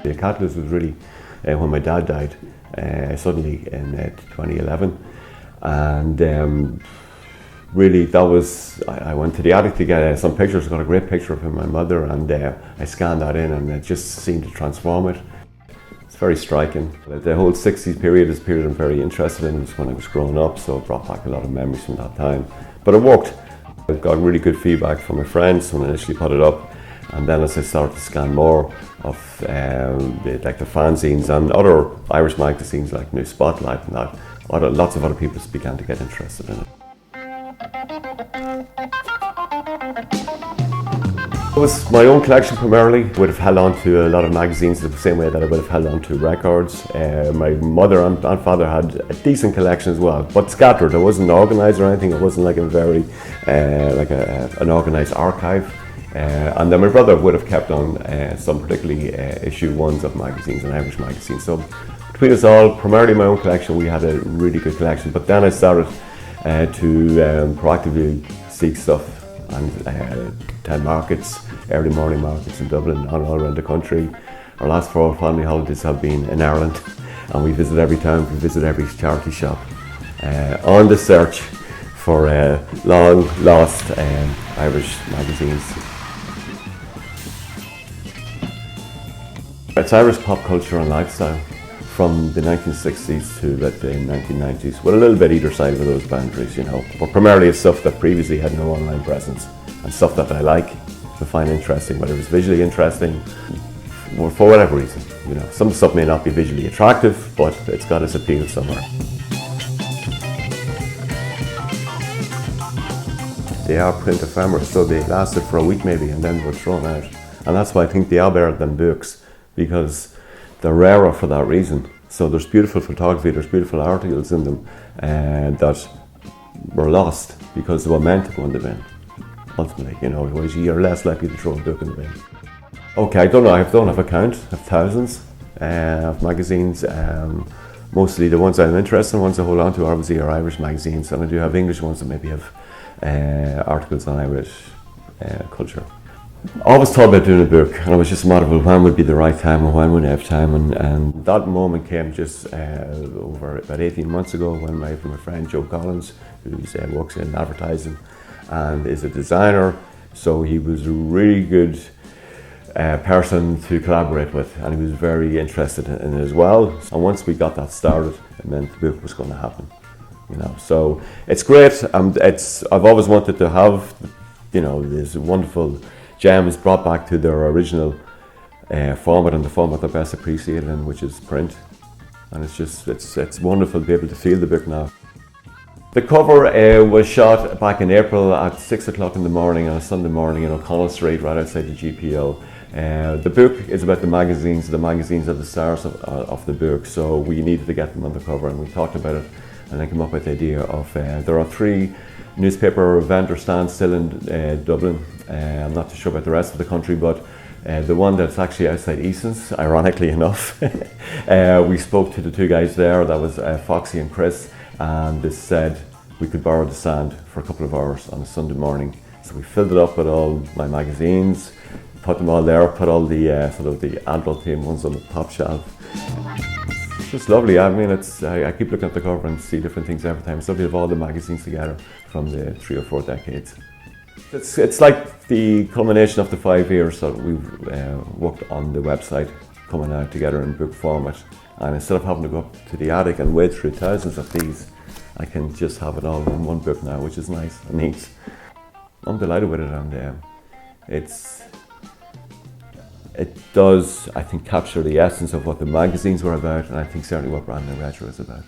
The catalyst was really when my dad died suddenly in 2011, and really that was, I went to the attic to get some pictures, got a great picture of him and my mother, and I scanned that in, and it just seemed to transform it. It's very striking. The whole 60s period is a period I'm very interested in. It was when I was growing up, so it brought back a lot of memories from that time. But it worked. I got really good feedback from my friends when I initially put it up, and then as I started to scan more of the fanzines and other Irish magazines like New Spotlight and that, lots of other people began to get interested in it. It was my own collection primarily. Would have held on to a lot of magazines the same way that I would have held on to records. My mother and father had a decent collection as well, but scattered. It wasn't organised or anything. It wasn't like a very an organised archive. And then my brother would have kept on some particularly issue ones of magazines and Irish magazines. So between us all, primarily my own collection, we had a really good collection. But then I started to proactively seek stuff and attend markets, early morning markets in Dublin and all around the country. Our last 4 family holidays have been in Ireland, and we visit every town, we visit every charity shop on the search for long lost Irish magazines. It's Irish pop culture and lifestyle from the 1960s to the 1990s, with a little bit either side of those boundaries, you know. But primarily it's stuff that previously had no online presence, and stuff that I like to find interesting, whether it's visually interesting or for whatever reason. You know, some stuff may not be visually attractive, but it's got its appeal somewhere. They are print ephemeras, so they lasted for a week maybe and then were thrown out. And that's why I think they are better than books, because they're rarer for that reason. So there's beautiful photography, there's beautiful articles in them that were lost because they were meant to go in the bin. Ultimately, you know, you're less likely to throw a book in the bin. Okay, I don't know, I don't have a count. I have thousands of magazines. Mostly the ones I'm interested in, ones I hold on to, obviously are Irish magazines, and I do have English ones that maybe have articles on Irish culture. I always thought about doing a book, and it was just a matter of when would be the right time and when would I have time, and that moment came just over about 18 months ago when my friend Joe Collins, who works in advertising and is a designer, so he was a really good person to collaborate with, and he was very interested in it as well. And once we got that started, it meant the book was going to happen, you know. So it's great. I've always wanted to have, you know, these wonderful gems brought back to their original format, and the format they're best appreciated in, which is print. And it's wonderful to be able to feel the book now. The cover was shot back in April at 6 o'clock in the morning on a Sunday morning in O'Connell Street, right outside the GPO. The book is about the magazines. The magazines are the stars of the book, so we needed to get them on the cover, and we talked about it and then came up with the idea of there are 3 newspaper vendor stands still in Dublin. I'm not too sure about the rest of the country, but the one that's actually outside Eason's, ironically enough, we spoke to the 2 guys there, that was Foxy and Chris, and they said we could borrow the stand for a couple of hours on a Sunday morning. So we filled it up with all my magazines, put them all there, put all the sort of the adult themed ones on the top shelf. It's just lovely. I mean, I keep looking at the cover and see different things every time. It's lovely to have all the magazines together from the 3 or 4 decades. It's like the culmination of the 5 years that we've worked on the website, coming out together in book format. And instead of having to go up to the attic and wade through thousands of these, I can just have it all in one book now, which is nice and neat. I'm delighted with it, and it does, I think, capture the essence of what the magazines were about, and I think certainly what Brand New Retro is about.